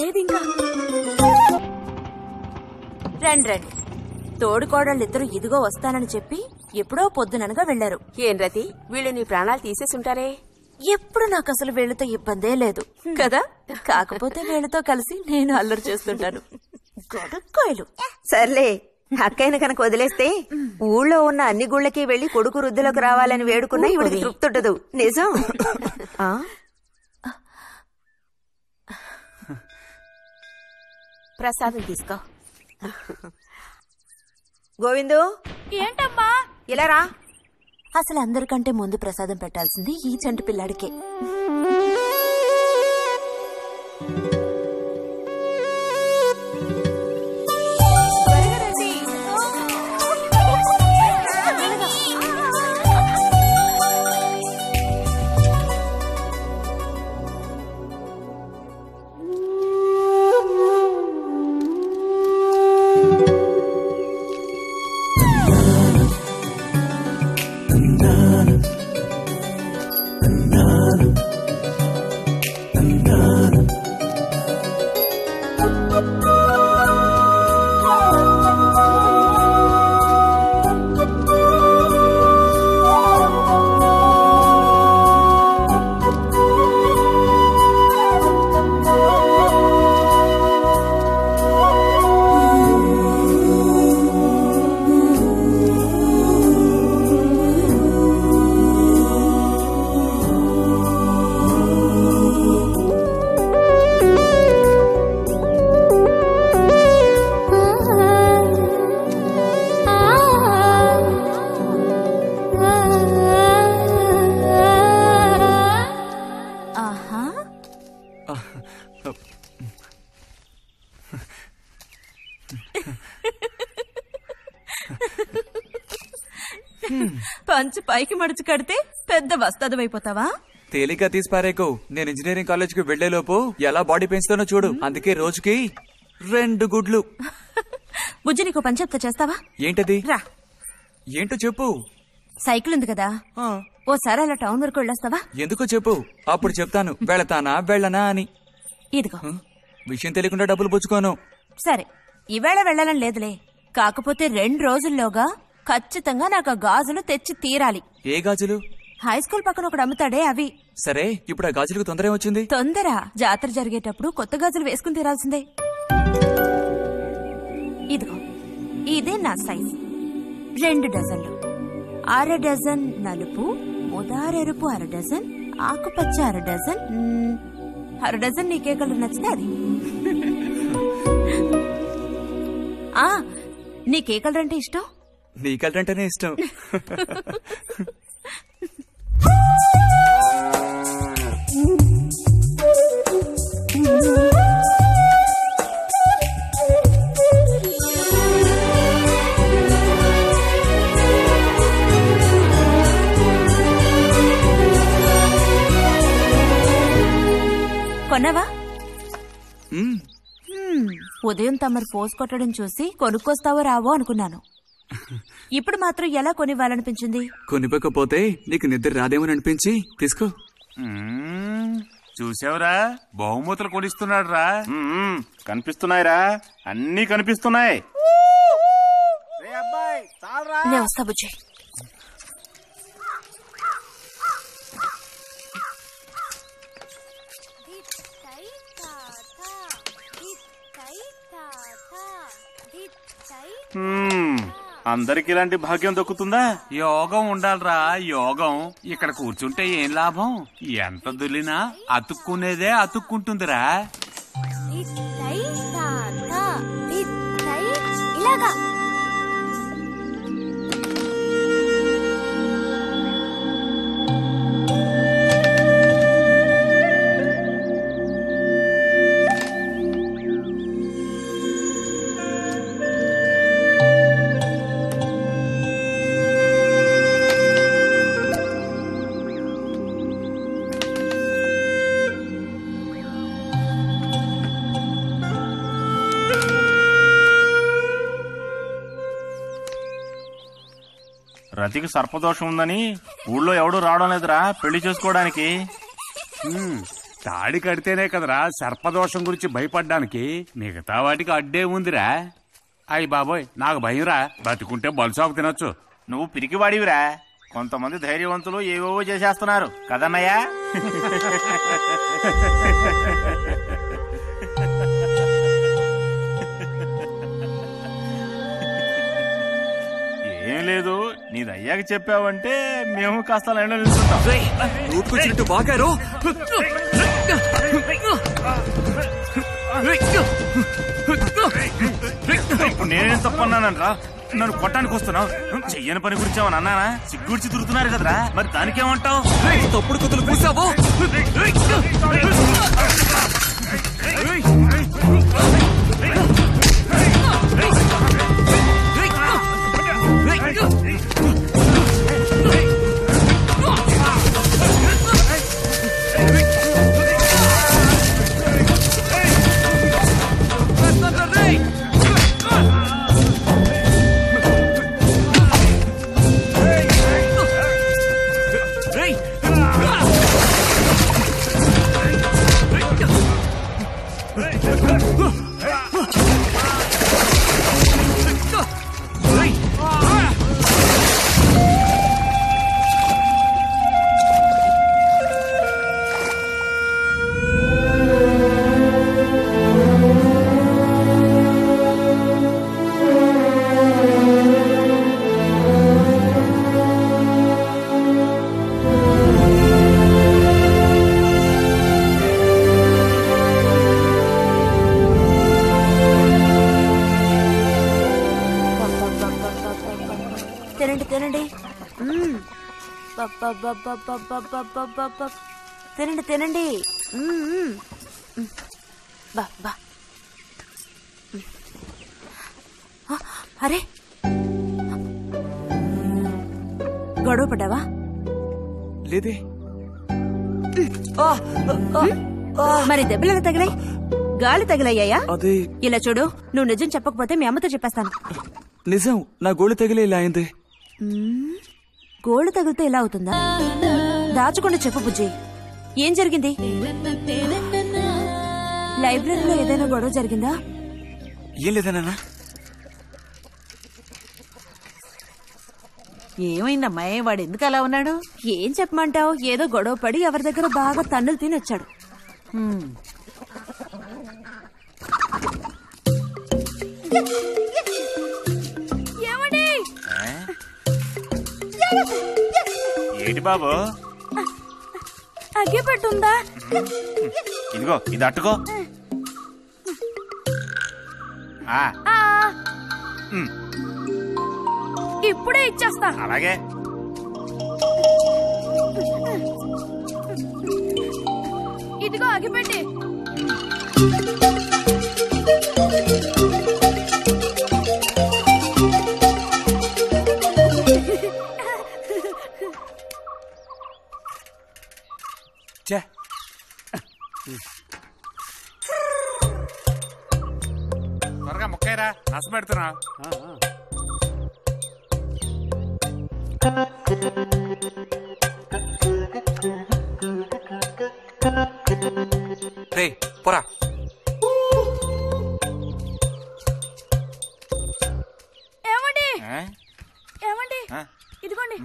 లేదు ఇంకా. రండి రండి. తోడుకోడళ్ళిద్దరూ ఇదిగో వస్తానని చెప్పి ఎప్పుడో పొద్దుననగా వెళ్లారు. ఏం రతి, వీళ్ళు నీ ప్రాణాలు తీసేసుంటారే. ఎప్పుడు నాకు అసలు వీళ్ళతో ఇబ్బందే లేదు కదా. కాకపోతే వీళ్ళతో కలిసి నేను అల్లరి చేస్తుంటాను. గొడక్కాయలు. సర్లే, అక్కయ్యను కనుక వదిలేస్తే ఊళ్ళో ఉన్న అన్ని గుళ్ళకి వెళ్లి కొడుకు వృద్ధిలోకి రావాలని వేడుకున్నా ఇవిడికి తృప్తుంటదు. నిజం. ప్రసాదం తీసుకో. గోవిందు, ఏంటమ్మా ఇలా రా. అసలు అందరికంటే ముందు ప్రసాదం పెట్టాల్సింది ఈ చంటి పిల్లాడికే. పంచు పైకి మడుచు కడితే పెద్ద వస్తాదమైపోతావా? తేలిగ్గా తీసి పారేకు. నేను ఇంజనీరింగ్ కాలేజ్ కి వెళ్లేలోపు ఎలా బాడీ పెంచుతానో చూడు. అందుకే రోజుకి 2 గుడ్లు. బుజ్జి, నీకు పని చెప్తా, చేస్తావా? ఏంటది? రా. ఏంటో చెప్పు. సైకిల్ ఉంది కదా, ఓసారి అలా టౌన్ వరకు వెళ్ళొస్తావా? ఎందుకో చెప్పు, అప్పుడు చెప్తాను వెళతానా వెళ్ళనా అని. ఇదిగో. విషయం తెలియకుండా డబ్బులు పుచ్చుకోను. సరే, ఈవేళ వెళ్ళాలని లేదులే. కాకపోతే 2 రోజుల్లోగా ఖచ్చితంగా నాకు ఆ గాజులు తెచ్చి తీరాలి. ఏ గాజులు? హై స్కూల్ పక్కన ఒకడు అమ్ముతాడే అవి. సరే, ఇప్పుడు ఆ గాజులకు తొందర ఏమొచ్చింది? తొందర జాతర జరిగేటప్పుడు కొత్త గాజులు వేసుకుని తీరాల్సిందే. ఇదిగో, ఇదే నా సైజ్. 2 డజన్లు. 1/2 డజన్ నలుపు, ఉదారెరుపు 1/2 డజన్, ఆకుపచ్చ 1/2 డజన్. 1/2 డజన్ నీకే కలర్ నచ్చితే అది. నీకే కలర్ అంటే ఇష్టం? నీ కలర్ అంటేనే ఇష్టం. కొన్నావా? ఉదయం తమరు ఫోర్స్ కొట్టడం చూసి కొనుక్కొస్తావో రావో అనుకున్నాను. ఇప్పుడు మాత్రం ఎలా కొనివ్వాలనిపించింది? కొనివ్వకపోతే నీకు నిద్ర రాదేమని అనిపించి తీసుకో. చూసావురా, బహుమతులు కొనిస్తున్నాడు రా. కనిపిస్తున్నాయిరా, అన్నీ కనిపిస్తున్నాయి. నేను వస్తా బుజ్జి. అందరికి ఇలాంటి భాగ్యం దొక్కుతుందా? యోగం ఉండాలరా, యోగం. ఇక్కడ కూర్చుంటే ఏం లాభం? ఎంత దులినా అతుక్కునేదే అతుక్కుంటుందిరా. ఇలాగా రతికి సర్పదోషం ఉందని ఊళ్ళో ఎవడూ రావడం లేదురా పెళ్లి చేసుకోవడానికి. తాడి కడితేనే కదరా సర్పదోషం గురించి భయపడ్డానికి, మిగతా వాటికి అడ్డే ఉందిరా. అయ్యి బాబోయ్, నాకు భయంరా. బతికుంటే బలుసాకు తినొచ్చు. నువ్వు పిరికివాడివిరా. కొంతమంది ధైర్యవంతులు ఏవేవో చేసేస్తున్నారు కదన్నయ్యా. ఏం లేదు, నీది అయ్యాక చెప్పావంటే మేము కాస్త లైన్లో నిలుచుంటాం. ఊరుకొచ్చినట్టు బాగారు. ఇప్పుడు నేనేం తప్పన్నానరా? నన్ను కొట్టడానికి వస్తున్నావు. చెయ్యని పని గురించి ఏమని అన్నానా? సిగ్గుడిచి తిరుగుతున్నారు కదరా, మరి దానికేమంటావు? తప్పుడు కుతులు పూసావు. తినండి తినండి. తినండి తినండి. బా అరే, గొడవ పడ్డావా? లేదే. మరి దెబ్బలు తగిలాయి? గాలి తగిలయ్యాయా? అదే. ఇలా చూడు, నువ్వు నిజం చెప్పకపోతే మీ అమ్మతో చెప్పేస్తాను. నిజం, నా గోళ్ళు తగిలే ఇలా అయింది. గోళ్ళు తగిలితే ఇలా అవుతుందా? దాచకుండా చెప్పు బుజ్జి, ఏం జరిగింది? లైబ్రరీలో ఏదైనా గొడవ జరిగిందా? ఏం లేదన్నా. ఏమైందమ్మా, వాడు ఎందుకు అలా ఉన్నాడు? ఏం చెప్పమంటావు, ఏదో గొడవ పడి ఎవరి దగ్గర బాగా తన్నులు తిని వచ్చాడు. ఏంటి బాబు? అగ్గి పెట్టుందా? ఇదిగో, ఇది అట్టుకో. ఇప్పుడే ఇచ్చేస్తా. అలాగే. ఇదిగో అగ్గిపెట్టి. త్వరగా ముక్కైరా, నష్టం పెడుతున్నా. రే పోరా. ఏమండి ఏమండి, ఇదిగోండి.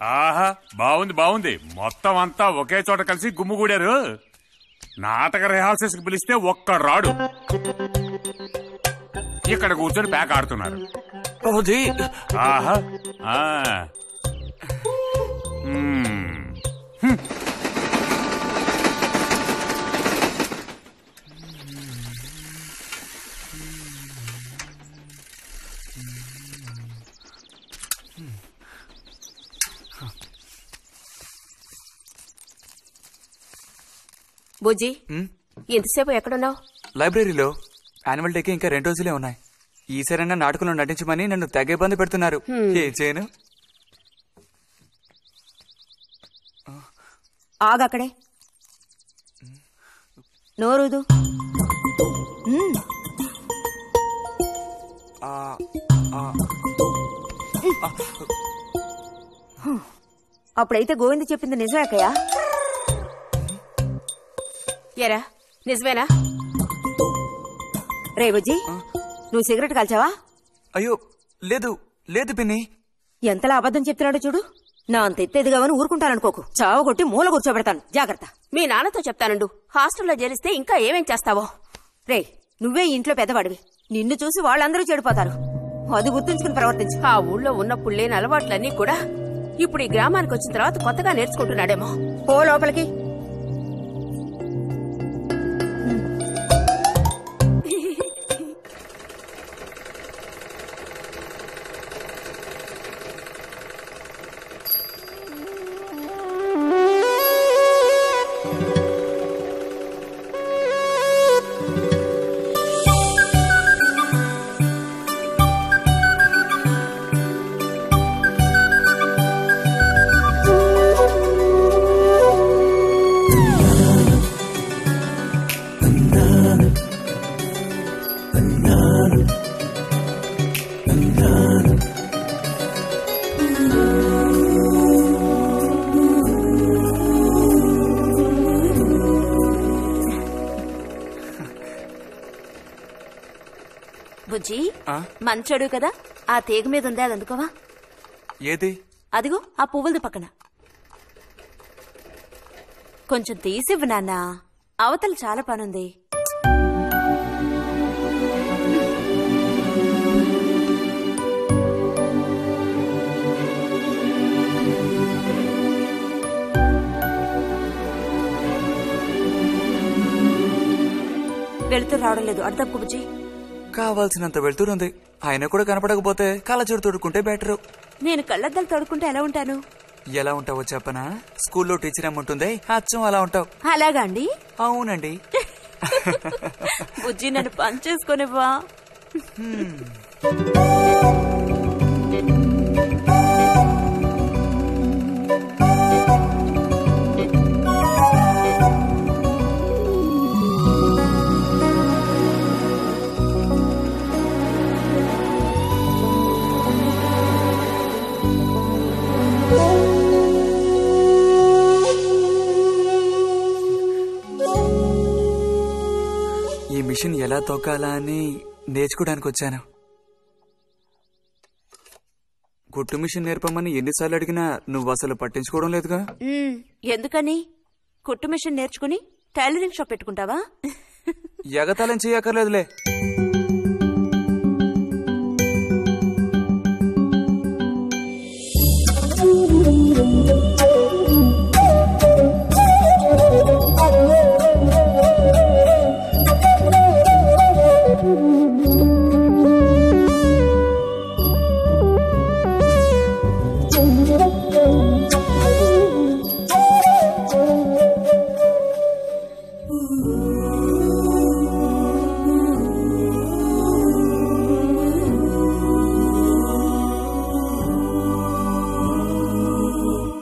ఆహా, బాగుంది బాగుంది. మొత్తం అంతా ఒకే చోట కలిసి గుమ్ముగూడారు. నాటక రిహార్సల్స్ కి పిలిస్తే ఒక్క రాడు. ఇక్కడ కూర్చొని ప్యాక్ ఆడుతున్నారు. ఆహా. బుజ్జి, ఎంతసేపు ఎక్కడున్నావు? లైబ్రరీలో. యాన్యువల్ డేకి ఇంకా 2 రోజులే ఉన్నాయి. ఈసారైనా నాటకంలో నటించమని నన్ను తెగ ఇబ్బంది పెడుతున్నారు. ఏం చేయను? ఆగక్కడే, నోరుదు. అప్పుడైతే గోవింద చెప్పింది నిజమే అక్కయ్య. ఎరా నిజమేనా? రే బుజ్జి, నువ్వు సిగరెట్ కాల్చావా? అయ్యో లేదు లేదు పిన్ని. ఎంతలా అబద్ధం చెప్తున్నాడో చూడు. నా అంత ఎత్తేదిగావని ఊరుకుంటాననుకోకు. చావు కొట్టి మూల కూర్చోబెడతాను, జాగ్రత్త. మీ నాన్నతో చెప్తానుండు. హాస్టల్లో చేరిస్తే ఇంకా ఏమేం చేస్తావో. రే, నువ్వే ఇంట్లో పెద్దవాడివి. నిన్ను చూసి వాళ్ళందరూ చెడిపోతారు. అది గుర్తుంచుకుని ప్రవర్తించు. ఆ ఊళ్ళో ఉన్నప్పుడు లేని అలవాట్లన్నీ కూడా ఇప్పుడు ఈ గ్రామానికి వచ్చిన తర్వాత కొత్తగా నేర్చుకుంటున్నాడేమో. పో లోపలికి. బుజ్జి, మంచోడు కదా, ఆ తీగ మీద ఉంది, అది అందుకోవా? ఏది? అదిగో ఆ పువ్వులది పక్కన. కొంచెం తీసివ్వు నాన్న, అవతల చాలా పనుంది. వెళుతూ రావడం లేదు, అడు తప్పు బుజ్జి. కావాల్సినంత వెళ్తురుంది. ఆయన కూడా కనపడకపోతే కళ్ళజోడు తొడుక్కుంటే బెటరు. నేను కళ్ళద్దాలు తొడుక్కుంటే ఎలా ఉంటాను? ఎలా ఉంటావో చెప్పనా? స్కూల్లో టీచర్ ఏముంటుందే, అచ్చం అలా ఉంటావు. అలాగా అండి? అవునండి. బుజ్జి, నన్ను పని చేసుకునివ్వా. ఈ మిషన్ ఎలా తొక్కాలా అని నేర్చుకోవడానికి వచ్చాను. కుట్టు మిషన్ నేర్పమని ఎన్నిసార్లు అడిగినా నువ్వు అసలు పట్టించుకోవడం లేదుగా. ఎందుకని? కుట్టు మిషన్ నేర్చుకుని టైలరింగ్ షాప్ పెట్టుకుంటావా? ఎగతాళం చేయక్కర్లేదులే.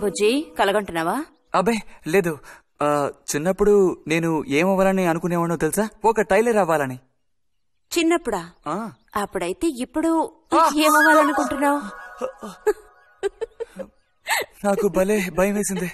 బుజ్జి, కలగంటున్నావా? అబ్బే లేదు. చిన్నప్పుడు నేను ఏమవ్వాలని అనుకునేవాడో తెలుసా? ఒక టైలర్ అవ్వాలని. చిన్నప్పుడా? అప్పుడైతే ఇప్పుడు ఏమవ్వాలనుకుంటున్నావు? నాకు భలే భయం వేసింది.